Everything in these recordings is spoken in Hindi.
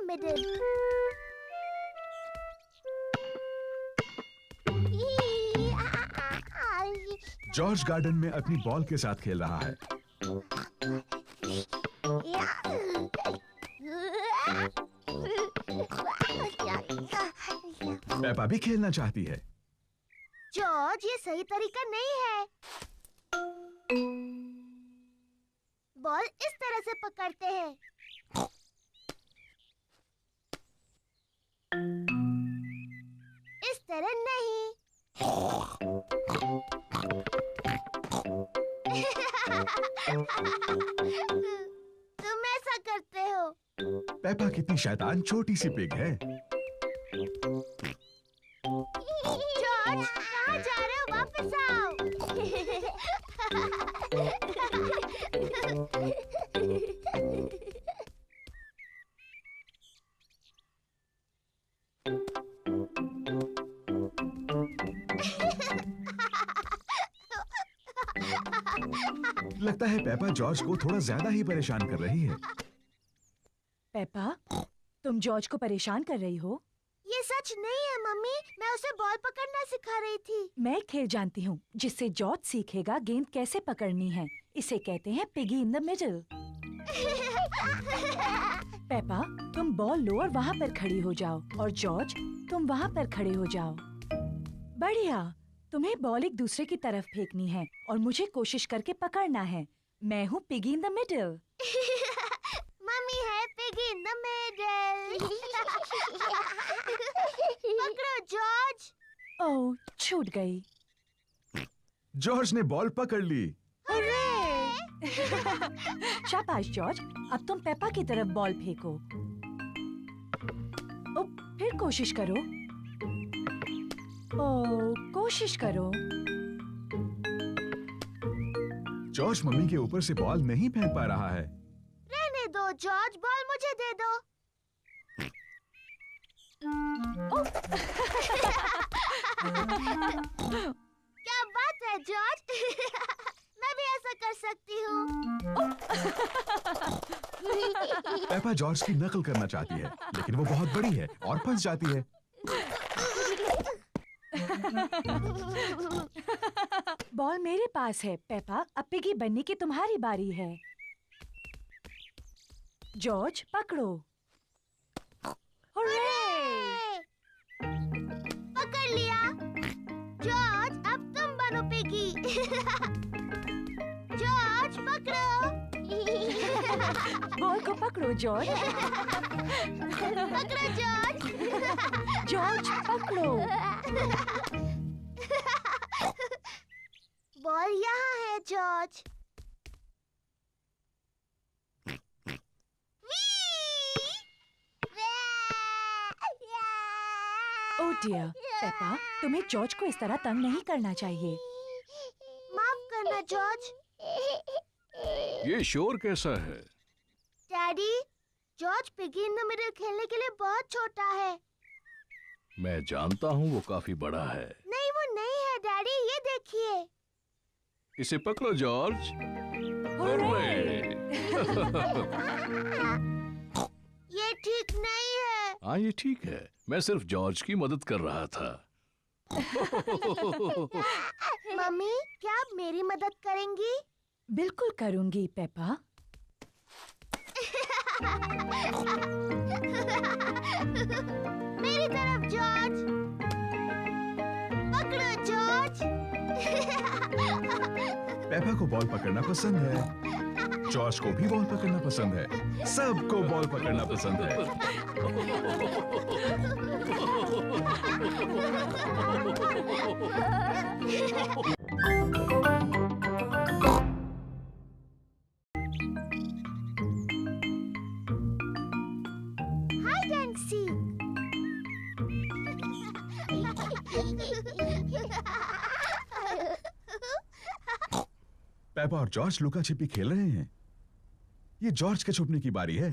middle. जॉर्ज गार्डन में अपनी बॉल के साथ खेल रहा है। पेपा भी खेलना चाहती है। जॉर्ज, ये सही तरीका नहीं है। बॉल इस तरह से पकड़ते हैं। इस तरह नहीं। तुम ऐसा करते हो। पेपा कितनी शैतान छोटी सी पिग है। जॉर्ज, कहाँ जा रहे हो? वापस आओ। लगता है पेपा जॉर्ज को थोड़ा ज्यादा ही परेशान कर रही है। पेपा, तुम जॉर्ज को परेशान कर रही हो? ये सच नहीं है मम्मी, मैं उसे बॉल पकड़ना सिखा रही थी। मैं एक खेल जानती हूँ जिससे जॉर्ज सीखेगा गेंद कैसे पकड़नी है। इसे कहते हैं piggy in the middle. Peppa, तुम बॉल लो और वहाँ पर खड़ी हो जाओ, और जॉर्ज तुम वहाँ पर खड़े हो जाओ। बढ़िया। तुम्हें बॉल एक दूसरे की तरफ फेंकनी है और मुझे कोशिश करके पकड़ना है। मैं हूँ piggy in the middle. Mummy है पिगी इन द मिडल। पकड़ो जॉर्ज। ओह, छूट गई। जॉर्ज ने बॉल पकड़ ली। शाबाश जॉर्ज, अब तुम पेपा की तरफ बॉल फेंको। ओ, फिर कोशिश करो। ओ, कोशिश करो। जॉर्ज मम्मी के ऊपर से बॉल नहीं फेंक पा रहा है। रहने दो जॉर्ज, बॉल मुझे दे दो। क्या बात है जॉर्ज। मैं भी ऐसा कर सकती हूँ। पेपा जॉर्ज की नकल करना चाहती है, लेकिन वो बहुत बड़ी है और फंस जाती है। बॉल मेरे पास है पेपा, अब पिगी बनने की तुम्हारी बारी है। जॉर्ज पकड़ो। हुर्रे! पकड़ लिया। जॉर्ज, अब तुम बनो पिगी। जॉर्ज पकड़ो। बॉल को पकड़ो जॉर्ज। पकड़ो जॉर्ज। जॉर्ज पकड़ो। बॉल यहाँ है जॉर्ज। ओह डियर, पेपा, तुम्हें जॉर्ज को इस तरह तंग नहीं करना चाहिए। माफ करना जॉर्ज। ये शोर कैसा है? Daddy, George piggy in the middle खेलने के लिए बहुत छोटा है। मैं जानता हूँ वो काफी बड़ा है। नहीं, वो नहीं है डैडी, ये देखिए। इसे पकड़ो जॉर्ज। हुर्रे! ये ठीक नहीं है। हाँ, ये ठीक है। मैं सिर्फ जॉर्ज की मदद कर रहा था। मम्मी, क्या आप मेरी मदद करेंगी? बिल्कुल करूंगी पेपा। मेरी तरफ जॉर्ज। पकड़ो जॉर्ज। पेपा को बॉल पकड़ना पसंद है। जॉर्ज को भी बॉल पकड़ना पसंद है। सबको बॉल पकड़ना पसंद है। Hide and seek. पेपा और जॉर्ज लुका छिपी खेल रहे हैं। ये जॉर्ज के छुपने की बारी है।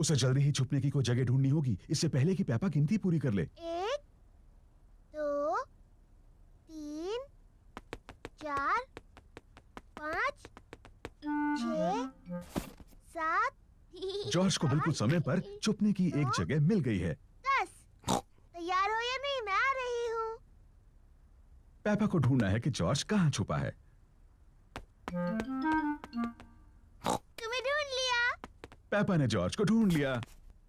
उसे जल्दी ही छुपने की कोई जगह ढूंढनी होगी, इससे पहले कि पेपा गिनती पूरी कर ले। 1, 2, 3, 4, 5, 6, 7, जॉर्ज को बिल्कुल समय पर छुपने की एक जगह मिल गई है। 10। तैयार हो या नहीं? मैं आ रही हूँ। पेपा को ढूंढना है कि जॉर्ज कहाँ छुपा है। तुम्हें ढूंढ लिया। पेपा ने जॉर्ज को ढूंढ लिया।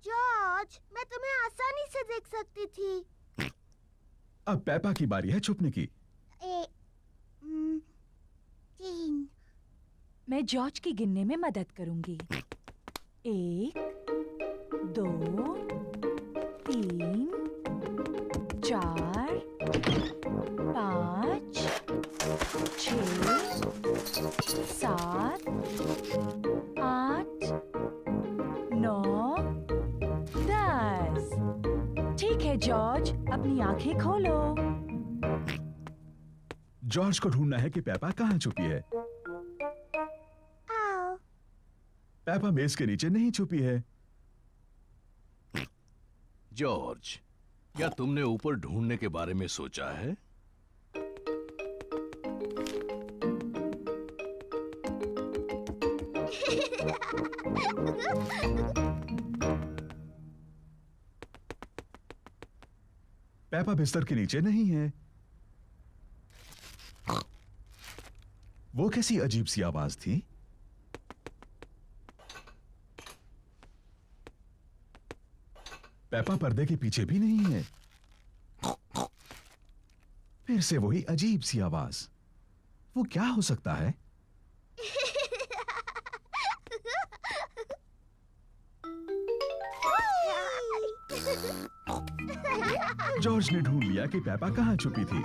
जॉर्ज, मैं तुम्हें आसानी से देख सकती थी। अब पेपा की बारी है छुपने की। 3। मैं जॉर्ज की गिनने में मदद करूंगी। 1, 2, 3, 4, 5, 6, 7, 8, 9, 10। ठीक है जॉर्ज, अपनी आंखें खोलो। जॉर्ज को ढूंढना है कि पेपा कहाँ छुपी है। आओ। पेपा मेज के नीचे नहीं छुपी है। जॉर्ज, क्या तुमने ऊपर ढूंढने के बारे में सोचा है? पेपा बिस्तर के नीचे नहीं है। वो कैसी अजीब सी आवाज थी? पेपा पर्दे के पीछे भी नहीं है। फिर से वही अजीब सी आवाज। वो क्या हो सकता है? जॉर्ज ने ढूंढ लिया कि पेपा कहाँ छुपी थी।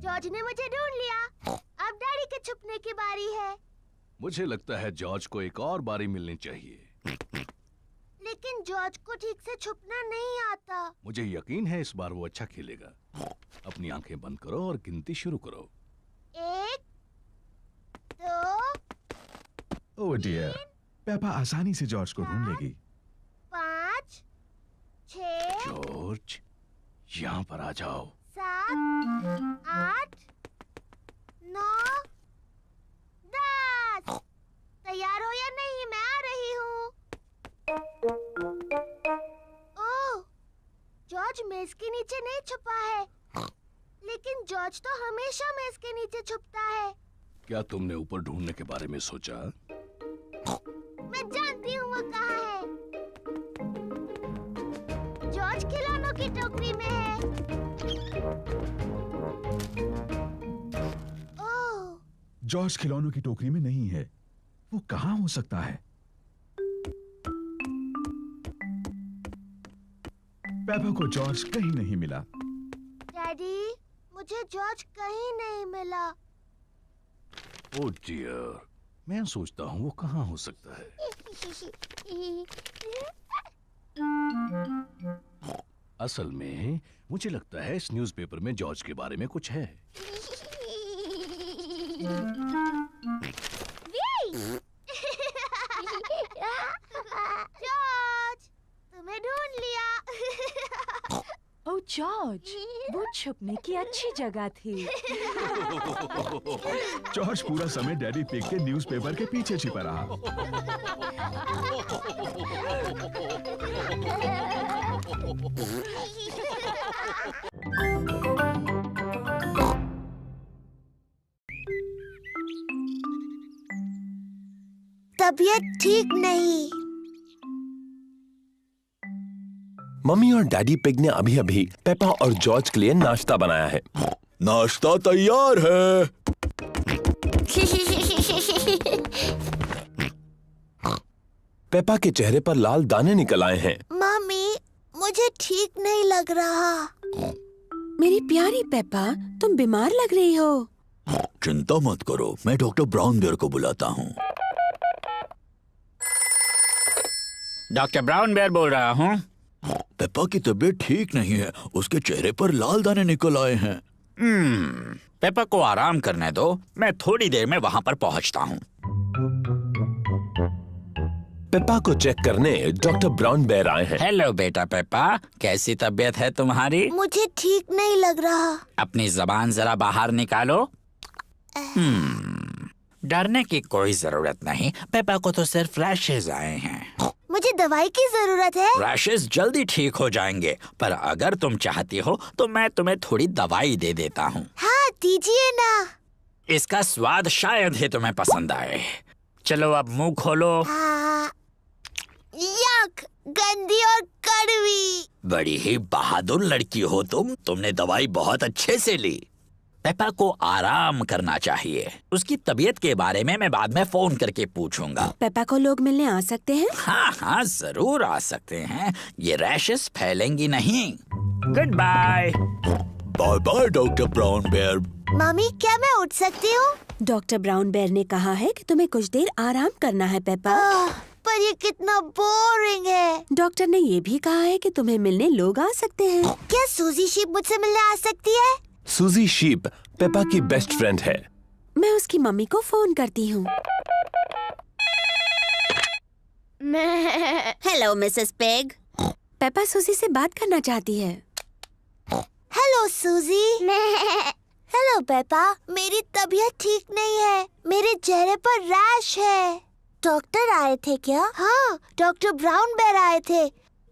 जॉर्ज ने मुझे ढूंढ लिया। अब डैडी के छुपने की बारी है। मुझे लगता है जॉर्ज को एक और बारी मिलनी चाहिए। लेकिन जॉर्ज को ठीक से छुपना नहीं आता। मुझे यकीन है इस बार वो अच्छा खेलेगा। अपनी आंखें बंद करो और गिनती शुरू करो। 1, 2, ओह डियर, पेपा आसानी से जॉर्ज को ढूंढ लेगी। 5, 6, जॉर्ज, यहाँ पर आ जाओ। 7, 8, 9, 10। तैयार हो या नहीं? मैं आ रही हूँ। ओह, जॉर्ज मेज के नीचे नहीं छुपा है। लेकिन जॉर्ज तो हमेशा मेज के नीचे छुपता है। क्या तुमने ऊपर ढूंढने के बारे में सोचा? मैं जानती हूँ वो कहाँ है। जॉर्ज खिलौनों की टोकरी में है। ओह, जॉर्ज खिलौनों की टोकरी में नहीं है। वो कहाँ हो सकता है? पेपा को जॉर्ज कहीं नहीं मिला। डैडी, मुझे जॉर्ज कहीं नहीं मिला। ओह डियर, मैं सोचता हूँ वो कहाँ हो सकता है। असल में मुझे लगता है इस न्यूज़पेपर में जॉर्ज के बारे में कुछ है। जॉर्ज, तुम्हें ढूंढ लिया। ओह जॉर्ज, वो छुपने की अच्छी जगह थी। जॉर्ज पूरा समय डैडी पिग के न्यूज़पेपर के पीछे छिपा रहा। तबीयत ठीक नहीं। मम्मी और डैडी पिग ने अभी अभी पेपा और जॉर्ज के लिए नाश्ता बनाया है। नाश्ता तैयार है। पेपा के चेहरे पर लाल दाने निकल आए हैं। मम्मी, मुझे ठीक नहीं लग रहा। मेरी प्यारी पेपा, तुम बीमार लग रही हो। चिंता मत करो, मैं डॉक्टर ब्राउन बेयर को बुलाता हूँ। डॉक्टर ब्राउन बेयर बोल रहा हूँ। पेपा की तबीयत ठीक नहीं है, उसके चेहरे पर लाल दाने निकल आए हैं। पेपा को आराम करने दो, मैं थोड़ी देर में वहाँ पर पहुँचता हूँ। पेपा को चेक करने डॉक्टर ब्राउन बेयर आए हैं। हेलो बेटा पेपा, कैसी तबीयत है तुम्हारी? मुझे ठीक नहीं लग रहा। अपनी जबान जरा बाहर निकालो। डरने की कोई जरूरत नहीं, पेपा को तो सिर्फ रैशेज आए हैं। मुझे दवाई की जरूरत है। रैशेज जल्दी ठीक हो जाएंगे, पर अगर तुम चाहती हो तो मैं तुम्हें थोड़ी दवाई दे देता हूँ। हाँ दीजिए ना। इसका स्वाद शायद ही तुम्हें पसंद आए। चलो अब मुंह खोलो। यक, गंदी और कड़वी। बड़ी ही बहादुर लड़की हो तुमने दवाई बहुत अच्छे से ली। पेपा को आराम करना चाहिए। उसकी तबीयत के बारे में मैं बाद में फोन करके पूछूंगा। पेपा को लोग मिलने आ सकते हैं? हाँ हाँ जरूर आ सकते हैं, ये रैशेस फैलेंगी नहीं। Goodbye. Bye bye Doctor Brown Bear. Mummy क्या मैं उठ सकती हूँ? डॉक्टर ब्राउन बेयर ने कहा है कि तुम्हें कुछ देर आराम करना है पेपा। पर ये कितना बोरिंग है। डॉक्टर ने ये भी कहा है कि तुम्हें मिलने लोग आ सकते हैं। क्या सूजी शीप मुझसे मिलने आ सकती है? सूजी शीप पेपा की बेस्ट फ्रेंड है। मैं उसकी मम्मी को फोन करती हूँ। Hello Mrs peg. पेपा सूजी से बात करना चाहती है। हेलो सूजी। हेलो पेपा, मेरी तबीयत ठीक नहीं है। मेरे चेहरे पर रैश है। डॉक्टर आए थे क्या? हाँ, डॉक्टर ब्राउन बेयर आए थे।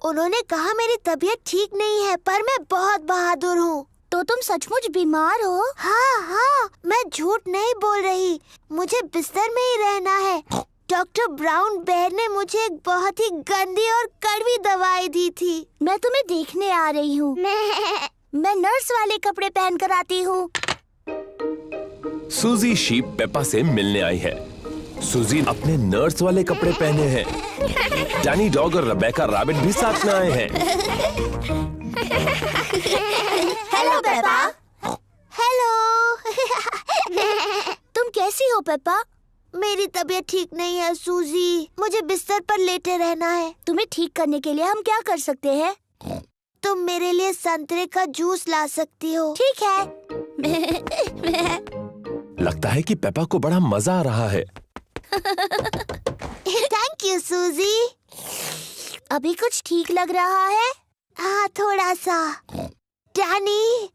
उन्होंने कहा मेरी तबीयत ठीक नहीं है, पर मैं बहुत बहादुर हूँ। तो तुम सचमुच बीमार हो? हाँ हाँ, मैं झूठ नहीं बोल रही। मुझे बिस्तर में ही रहना है। डॉक्टर ब्राउन बेयर ने मुझे एक बहुत ही गंदी और कड़वी दवाई दी थी। मैं तुम्हें देखने आ रही हूँ। मैं नर्स वाले कपड़े पहन कर आती हूँ। सूजी शीप पेपा से मिलने आई है। सूजी अपने नर्स वाले कपड़े पहने हैं। डैनी डॉग और रेबेका रैबिट भी साथ में आए हैं। Hello Peppa. हेलो। तुम कैसी हो पेपा? मेरी तबीयत ठीक नहीं है सूजी। मुझे बिस्तर पर लेटे रहना है। तुम्हें ठीक करने के लिए हम क्या कर सकते हैं? तुम मेरे लिए संतरे का जूस ला सकती हो। ठीक है। लगता है कि पेपा को बड़ा मजा आ रहा है। थैंक यू सूजी। अभी कुछ ठीक लग रहा है? हाँ थोड़ा सा। डैनी,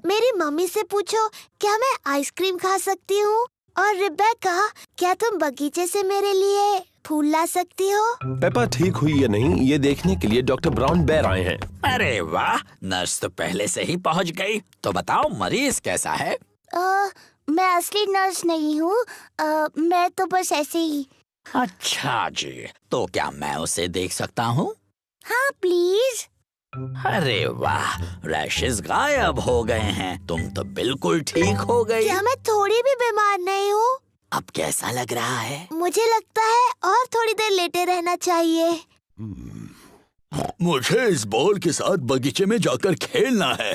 मेरी मम्मी से पूछो क्या मैं आइसक्रीम खा सकती हूँ? और रिबेका, क्या तुम बगीचे से मेरे लिए फूल ला सकती हो? पेपा ठीक हुई या नहीं ये देखने के लिए डॉक्टर ब्राउन बेयर आए हैं। अरे वाह, नर्स तो पहले से ही पहुंच गई। तो बताओ मरीज कैसा है? मैं असली नर्स नहीं हूँ। मैं तो बस ऐसे ही। अच्छा जी, तो क्या मैं उसे देख सकता हूँ? हाँ प्लीज। अरे वाह, रैशेस गायब हो गए हैं। तुम तो बिल्कुल ठीक हो गई। क्या मैं थोड़ी भी बीमार नहीं हूँ? अब कैसा लग रहा है? मुझे लगता है और थोड़ी देर लेटे रहना चाहिए। मुझे इस बॉल के साथ बगीचे में जाकर खेलना है।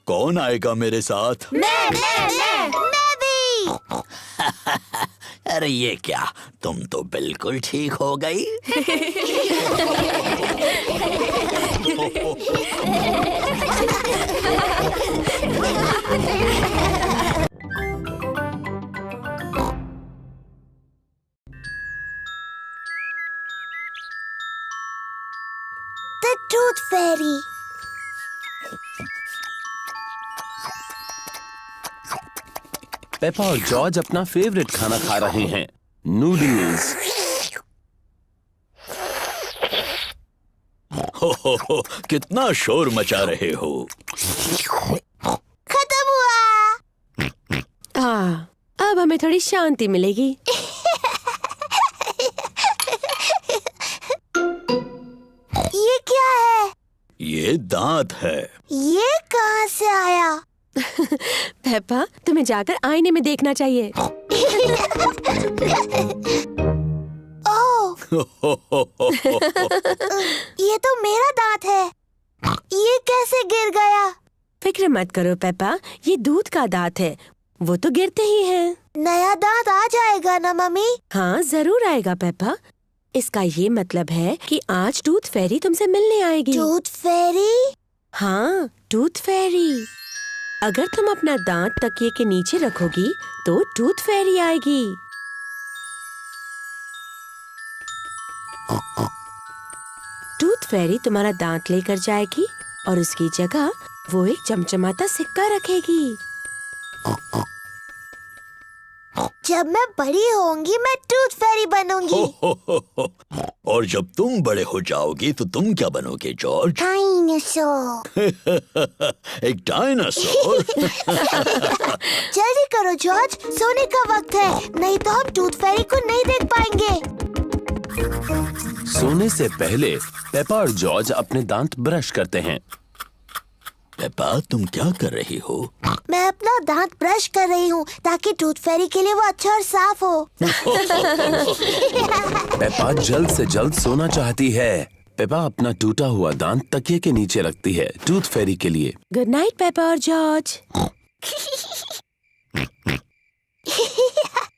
कौन आएगा मेरे साथ? मैं भी। अरे ये क्या, तुम तो बिल्कुल ठीक हो गई। The Tooth Fairy। पेपा और जॉर्ज अपना फेवरेट खाना खा रहे हैं, नूडल्स। हो, कितना शोर मचा रहे हो। खत्म हुआ। अब हमें थोड़ी शांति मिलेगी। ये क्या है? ये दांत है। ये कहाँ से आया? पेपा, तुम्हें जाकर आईने में देखना चाहिए। ओह, ये तो मेरा दांत है। ये कैसे गिर गया? फिक्र मत करो पेपा, ये दूध का दांत है। वो तो गिरते ही हैं। नया दांत आ जाएगा ना मम्मी? हाँ जरूर आएगा पेपा। इसका ये मतलब है कि आज टूथ फेरी तुमसे मिलने आएगी। टूथ फेरी? हाँ, टूथ फेरी। अगर तुम अपना दांत तकिए के नीचे रखोगी तो टूथ फेरी आएगी। टूथ फेरी तुम्हारा दांत लेकर जाएगी और उसकी जगह वो एक चमचमाता सिक्का रखेगी। जब मैं बड़ी होंगी मैं टूथ फेरी बनूंगी। और जब तुम बड़े हो जाओगी तो तुम क्या बनोगे जॉर्ज? डायनासोर। एक डायनासोर? जल्दी करो जॉर्ज, सोने का वक्त है, नहीं तो हम टूथ फेरी को नहीं देख पाएंगे। सोने से पहले पेपा और जॉर्ज अपने दांत ब्रश करते हैं। पेपा, तुम क्या कर रही हो? मैं अपना दांत ब्रश कर रही हूँ ताकि टूथ फेरी के लिए वो अच्छा और साफ हो। पेपा जल्द से जल्द सोना चाहती है। पेपा अपना टूटा हुआ दांत तकिए के नीचे रखती है टूथ फेरी के लिए। गुड नाइट पेपा और George.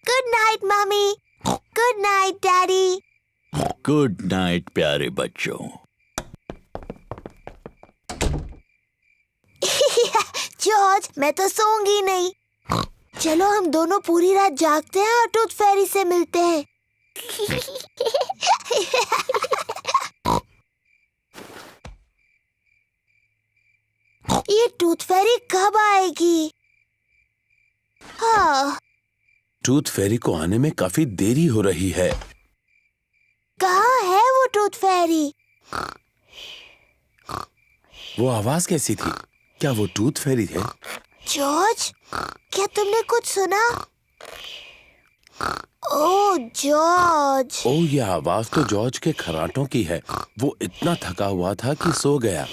Good night mummy. Good night daddy. Good night प्यारे बच्चों। जॉर्ज, मैं तो सोऊंगी नहीं। चलो हम दोनों पूरी रात जागते हैं और टूथ फेरी से मिलते हैं। ये टूथ फेरी कब आएगी? हाँ, टूथ फेरी को आने में काफी देरी हो रही है। कहाँ है वो टूथ फेरी? वो आवाज कैसी थी? क्या वो टूथ फेरी थे? जॉर्ज, क्या तुमने कुछ सुना? ओह जॉर्ज। ओह, ये आवाज तो जॉर्ज के खर्राटों की है। वो इतना थका हुआ था कि सो गया।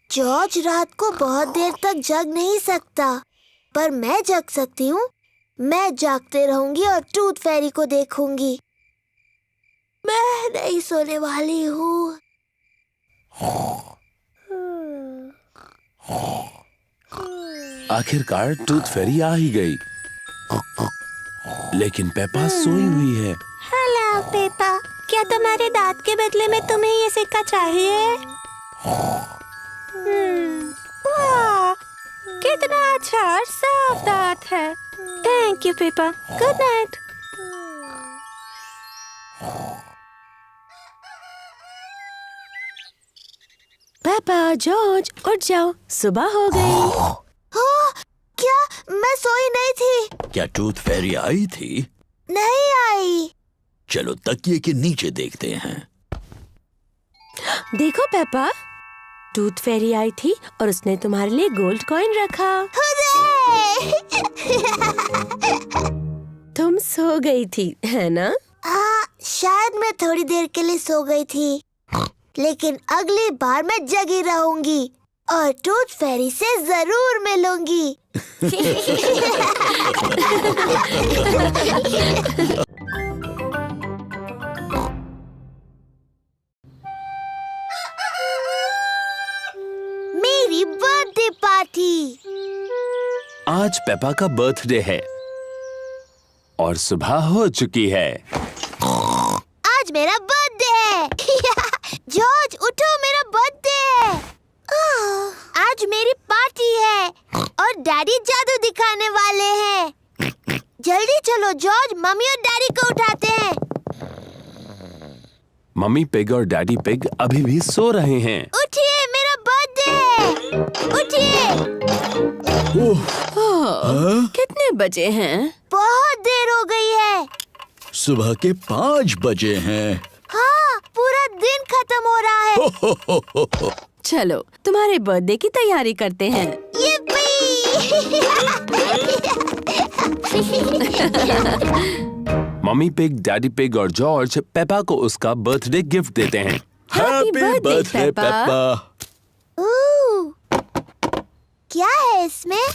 जॉर्ज रात को बहुत देर तक जग नहीं सकता, पर मैं जग सकती हूँ। मैं जागते रहूंगी और टूथ फेरी को देखूंगी। मैं नहीं सोने वाली हूँ। आखिरकार टूथ फेरी आ ही गई, लेकिन पेपा सोई हुई है। हेलो पेपा, क्या तुम्हारे दांत के बदले में तुम्हें ये सिक्का चाहिए? वाह, कितना अच्छा और साफ दांत है। Thank you Peppa. Good night. Peppa George उठ जाओ, सुबह हो गई। क्या मैं सोई नहीं थी? क्या टूथ फेरी आई थी? नहीं आई। चलो तकिए के नीचे देखते हैं। देखो पेपा, टूथ फेरी आई थी और उसने तुम्हारे लिए गोल्ड कॉइन रखा। तुम सो गई थी, है ना? हाँ, शायद मैं थोड़ी देर के लिए सो गई थी, लेकिन अगली बार मैं जगी रहूंगी और टूथ फेरी से जरूर मिलूंगी। मेरी बर्थडे पार्टी। आज पेपा का बर्थडे है और सुबह हो चुकी है। आज मेरा बर्थडे है। जॉर्ज उठो, मेरा बर्थडे है। आज मेरी पार्टी है और डैडी जादू दिखाने वाले हैं। जल्दी चलो जॉर्ज, मम्मी और डैडी को उठाते हैं। मम्मी पिग और डैडी पिग अभी भी सो रहे हैं। उठिए, मेरा बर्थडे है। उठिए। कितने बजे हैं? बहुत देर हो गई है। सुबह के 5 बजे हैं। हाँ, पूरा दिन खत्म हो रहा है। चलो तुम्हारे बर्थडे की तैयारी करते हैं। मम्मी पिग, डैडी पिग और जॉर्ज पेपा को उसका बर्थडे गिफ्ट देते हैं। Happy birthday Peppa. क्या है इसमें?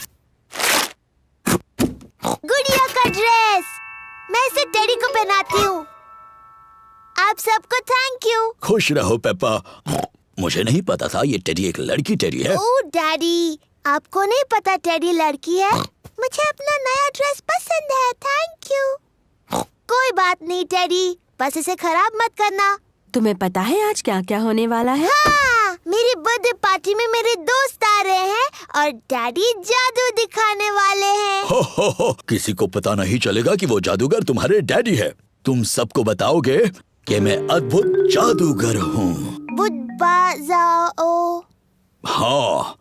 गुड़िया का ड्रेस। मैं इसे टेडी को पहनाती हूँ। आप सबको थैंक यू। खुश रहो पेपा। मुझे नहीं पता था ये टेडी एक लड़की टेडी है। ओह डैडी, आपको नहीं पता टेडी लड़की है? मुझे अपना नया ड्रेस पसंद है, थैंक यू। कोई बात नहीं टेडी, बस इसे खराब मत करना। तुम्हें पता है आज क्या क्या होने वाला है? हाँ, मेरी बर्थडे पार्टी में मेरे दोस्त आ रहे हैं और डैडी जादू दिखाने वाले हैं। हो, किसी को पता नहीं चलेगा कि वो जादूगर तुम्हारे डैडी है। तुम सबको बताओगे कि मैं अद्भुत जादूगर हूँ। बुद्ध जाओ। हाँ,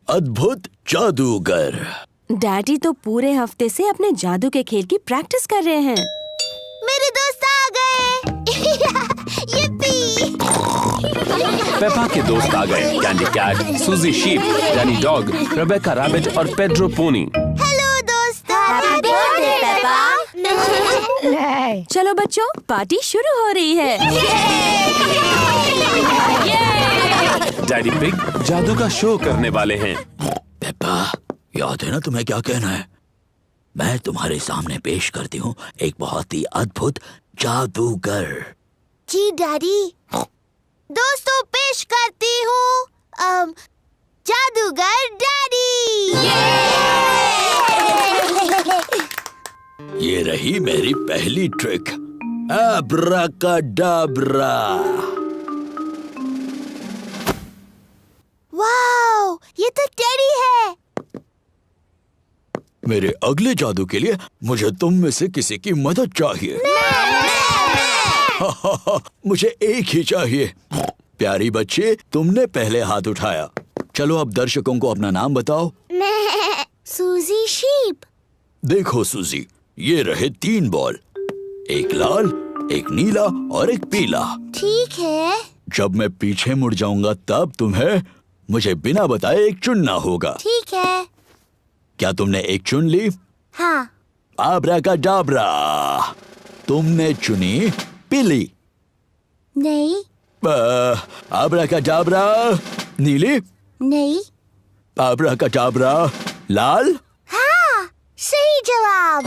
अद्भुत जादूगर। डैडी तो पूरे हफ्ते से अपने जादू के खेल की प्रैक्टिस कर रहे हैं। मेरे दोस्त आ गए। yippee! पेपा के दोस्त आ गए। Candy Cat, Suzy Sheep, Danny Dog, Rebecca Rabbit और पेड्रो पोनी। हेलो दोस्त। Happy birthday Peppa. चलो बच्चों, पार्टी शुरू हो रही है। डैडी पिग जादू का शो करने वाले हैं। पेपा, याद है ना तुम्हें क्या कहना है? मैं तुम्हारे सामने पेश करती हूँ एक बहुत ही अद्भुत जादूगर। जी डैडी। दोस्तों पेश करती हूँ जादूगर डैडी। ये रही मेरी पहली ट्रिक, अब्राकाडाब्रा। वाओ, ये तो टेडी है। मेरे अगले जादू के लिए मुझे तुम में से किसी की मदद चाहिए। मुझे एक ही चाहिए। प्यारी बच्चे, तुमने पहले हाथ उठाया। चलो अब दर्शकों को अपना नाम बताओ। सूजी शीप। देखो सूजी, ये रहे 3 बॉल, एक लाल, एक नीला और एक पीला। ठीक है। जब मैं पीछे मुड़ जाऊंगा तब तुम्हें मुझे बिना बताए एक चुनना होगा। ठीक है। क्या तुमने एक चुन ली? हाँ। आब्राकाडाब्रा, तुमने चुनी पीली। नहीं। आब्राकाडाब्रा, नीली। नहीं। आब्राकाडाब्रा, लाल। हाँ, सही जवाब।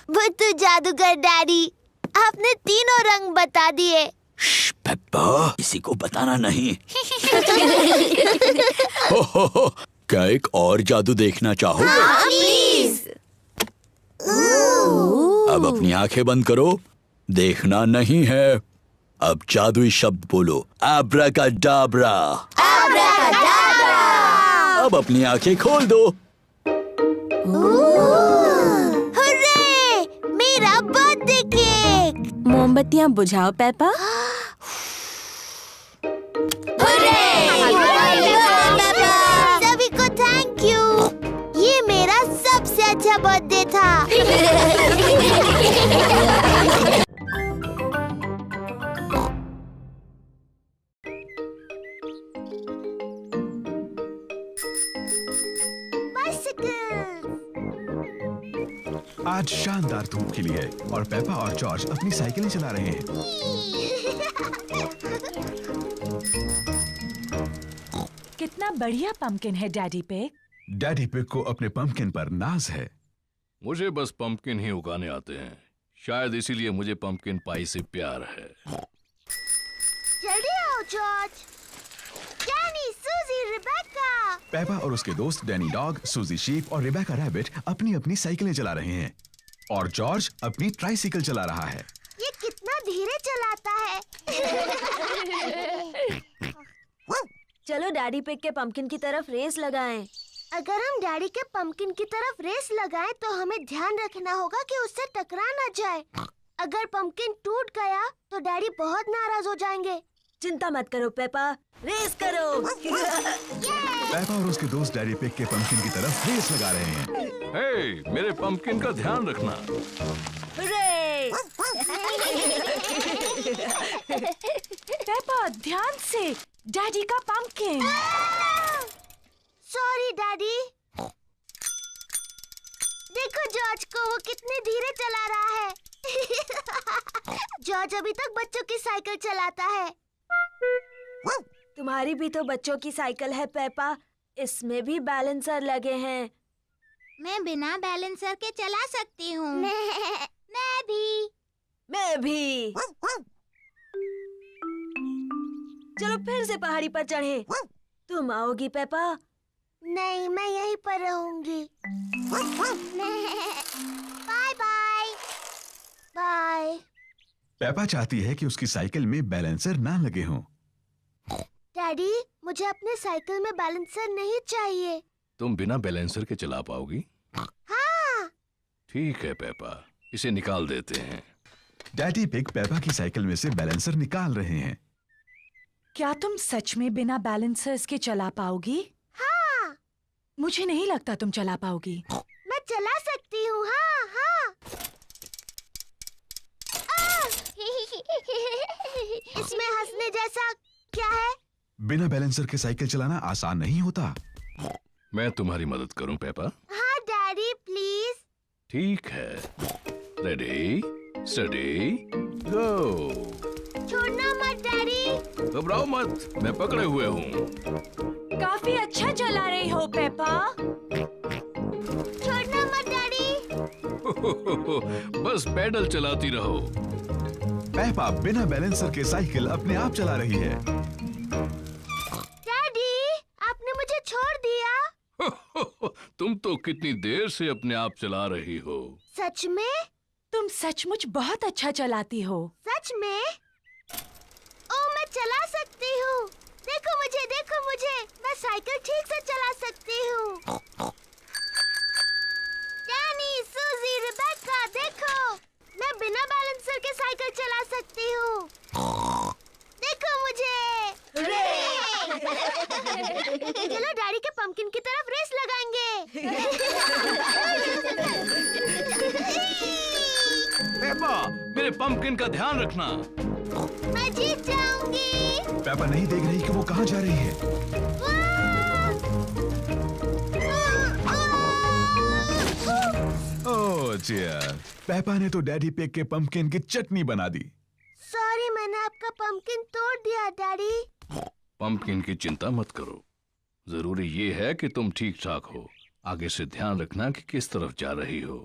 वो तो जादूगर डैडी, आपने तीनों रंग बता दिए। पेप्पा, किसी को बताना नहीं। क्या एक और जादू देखना चाहोगे? हाँ, प्लीज। अब अपनी आंखें बंद करो, देखना नहीं है। अब जादुई शब्द बोलो, आब्राकाडाब्रा। आब्राकाडाब्रा। अब अपनी आंखें खोल दो। हुर्रे, मेरा बर्थडे केक। मोमबत्तियाँ बुझाओ पेपा। सभी को थैंक यू। ये मेरा सबसे अच्छा बर्थडे था। आज शानदार धूप खिली है और पेपा और जॉर्ज अपनी साइकिलें चला रहे हैं। कितना बढ़िया पंपकिन है डैडी पिग। डैडी पिग को अपने पंपकिन पर नाज है। मुझे बस पंपकिन ही उगाने आते हैं, शायद इसीलिए मुझे पंपकिन पाई से प्यार है। जल्दी आओ जॉर्ज। डैनी, सूजी, रेबेका। पेपा और उसके दोस्त डैनी डॉग, सूजी शीप और रेबेका रैबिट अपनी अपनी साइकिलें चला रहे हैं और जॉर्ज अपनी ट्राइसाइकिल चला रहा है। ये कितना धीरे चलाता है। चलो डैडी पिग के पंपकिन की तरफ रेस लगाएं। अगर हम डैडी के पंपकिन की तरफ रेस लगाएं तो हमें ध्यान रखना होगा कि उससे टकरा ना जाए। अगर पंपकिन टूट गया तो डैडी बहुत नाराज हो जाएंगे। चिंता मत करो पेपा, रेस करो। पेपा और उसके दोस्त डैडी पिग के पंपकिन की तरफ रेस लगा रहे हैं। हे, मेरे पंपकिन का ध्यान रखना। पेपा ध्यान से, डैडी का पंपकिन। Sorry daddy. देखो जॉर्ज को, वो कितने धीरे चला रहा है। जॉर्ज अभी तक बच्चों की साइकिल चलाता है। तुम्हारी भी तो बच्चों की साइकिल है पेपा, इसमें भी बैलेंसर लगे हैं। मैं बिना बैलेंसर के चला सकती हूँ। मैं भी। चलो फिर से पहाड़ी पर चढ़े। तुम आओगी पेपा? नहीं, मैं यहीं पर रहूंगी। Bye bye. बाय। पेपा चाहती है कि उसकी साइकिल में बैलेंसर ना लगे हों। डैडी, मुझे अपने साइकिल में बैलेंसर नहीं चाहिए। तुम बिना बैलेंसर के चला पाओगी? हाँ। ठीक है पेपा, इसे निकाल देते हैं। डैडी पिग पेपा की साइकिल में से बैलेंसर निकाल रहे हैं। क्या तुम सच में बिना बैलेंसर्स के चला पाओगी? हाँ। मुझे नहीं लगता तुम चला पाओगी। मैं चला सकती हूँ। हाँ हाँ। इसमें हंसने जैसा क्या है? बिना बैलेंसर के साइकिल चलाना आसान नहीं होता। मैं तुम्हारी मदद करूं पेपा? हाँ डैडी प्लीज। ठीक है। रेडी स्टडी गो। छोड़ना मत डैडी। घबराओ मत, मैं पकड़े हुए हूँ। काफी अच्छा चला रही हो पेपा। छोड़ना मत डैडी। बस पैडल चलाती रहो। पेपा बिना बैलेंसर के साइकिल अपने आप चला रही है। डैडी आपने मुझे छोड़ दिया। तुम तो कितनी देर से अपने आप चला रही हो। सच में? तुम सचमुच बहुत अच्छा चलाती हो। सच में? ओ मैं चला सकती हूँ। देखो मुझे, मैं साइकिल ठीक से चला सकती हूँ। डैनी, सूजी, रिबेका, देखो मैं बिना बैलेंसर के साइकिल चला सकती हूँ। देखो मुझे। चलो डैडी के पंपकिन की तरफ रेस लगाएंगे। पेपा, मेरे पंपकिन का ध्यान रखना। मैं जीत जाऊंगी। पेपा नहीं देख रही कि वो कहाँ जा रही है। ओह डियर, पेपा ने तो डैडी पिग के पंपकिन की चटनी बना दी। सॉरी, मैंने आपका पंपकिन तोड़ दिया डैडी। पंपकिन की चिंता मत करो। जरूरी ये है कि तुम ठीक ठाक हो। आगे से ध्यान रखना कि किस तरफ जा रही हो।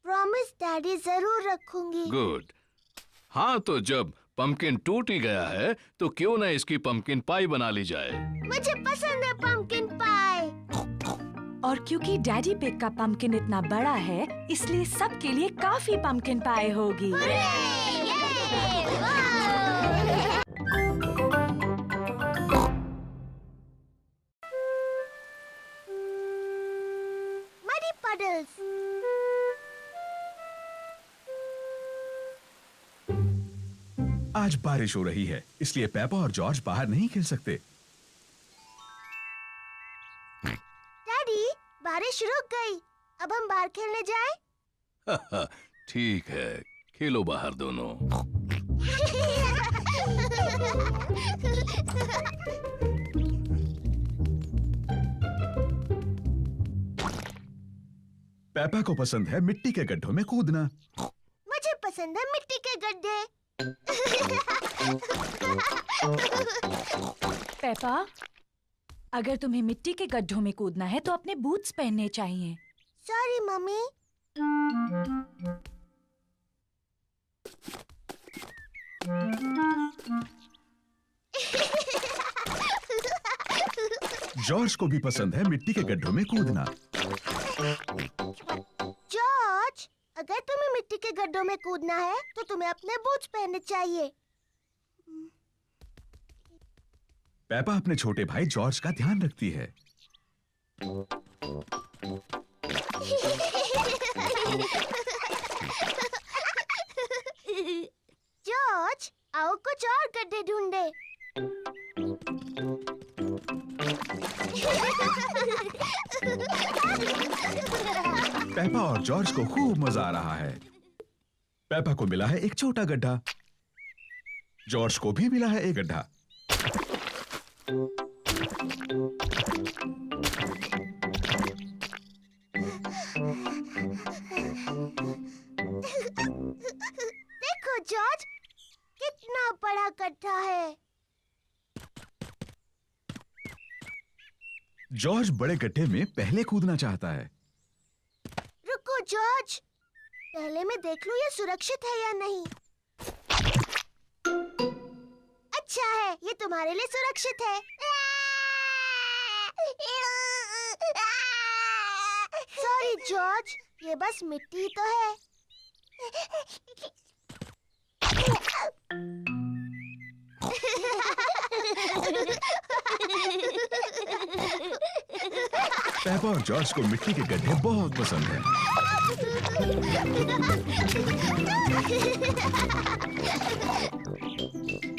प्रॉमिस डैडी, जरूर रखूंगी। गुड। हाँ तो जब पंपकिन टूट ही गया है तो क्यों न इसकी पंपकिन पाई बना ली जाए। मुझे पसंद है पंपकिन पाई। और क्योंकि डैडी पिग का पंपकिन इतना बड़ा है, इसलिए सबके लिए काफी पंपकिन पाई होगी। Muddy puddles. आज बारिश हो रही है, इसलिए पेपा और जॉर्ज बाहर नहीं खेल सकते। डैडी, बारिश रुक गई। अब हम बाहर खेलने जाएं? ठीक है, खेलो बाहर दोनों। पेपा को पसंद है मिट्टी के गड्ढों में कूदना। मुझे पसंद है मिट्टी के गड्ढे। पेपा, अगर तुम्हें मिट्टी के गड्ढों में कूदना है तो अपने बूट्स पहनने चाहिए। Sorry mummy. जॉर्ज को भी पसंद है मिट्टी के गड्ढों में कूदना। जॉर्ज, अगर तुम्हें मिट्टी के गड्ढों में कूदना है तो तुम्हें अपने बूट्स पहनने चाहिए। पेपा अपने छोटे भाई जॉर्ज का ध्यान रखती है। जॉर्ज, आओ कुछ और गड्ढे ढूंढे। पेपा और जॉर्ज को खूब मजा आ रहा है। पेपा को मिला है एक छोटा गड्ढा। जॉर्ज को भी मिला है एक गड्ढा। देखो जॉर्ज, कितना बड़ा गड्ढा है। जॉर्ज बड़े गड्ढे में पहले कूदना चाहता है। रुको जॉर्ज, पहले मैं देख लूं ये सुरक्षित है या नहीं। अच्छा है, ये तुम्हारे लिए सुरक्षित है। सॉरी जॉर्ज, ये बस मिट्टी तो है। पेपा और जॉर्ज को मिट्टी के गड्ढे बहुत पसंद हैं।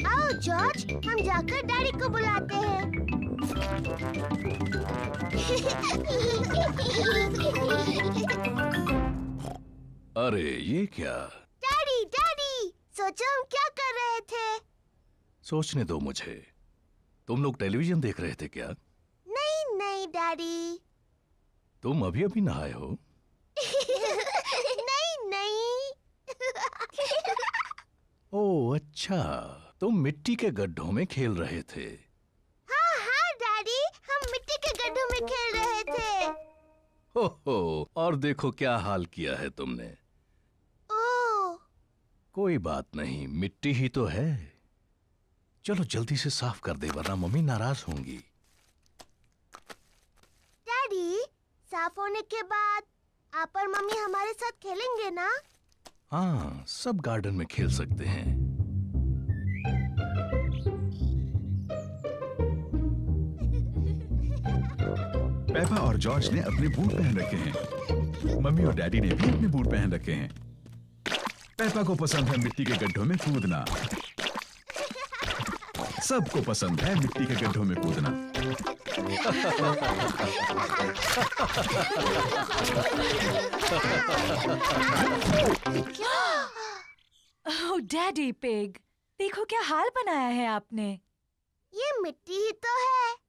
आओ जॉर्ज, हम जाकर डैडी को बुलाते हैं। अरे ये क्या? डैडी डैडी, सोचो हम क्या कर रहे थे? सोचने दो मुझे। तुम लोग टेलीविजन देख रहे थे क्या? नहीं नहीं डैडी। तुम अभी अभी नहाए हो? नहीं नहीं। ओह अच्छा, तुम मिट्टी के गड्ढों में खेल रहे थे। हाँ हाँ डैडी, हम मिट्टी के गड्ढों में खेल रहे थे। हो, और देखो क्या हाल किया है तुमने। ओह। कोई बात नहीं, मिट्टी ही तो है। चलो जल्दी से साफ कर दे वरना मम्मी नाराज होंगी। डैडी, साफ होने के बाद आप और मम्मी हमारे साथ खेलेंगे ना? हाँ, सब गार्डन में खेल सकते हैं। पेपा और जॉर्ज ने अपने बूट पहन रखे हैं। मम्मी और डैडी ने भी अपने बूट पहन रखे हैं। पेपा को पसंद है मिट्टी के गड्ढों में कूदना। सबको पसंद है मिट्टी के गड्ढों में कूदना। ओह डैडी पिग, देखो क्या हाल बनाया है आपने। ये मिट्टी ही तो है।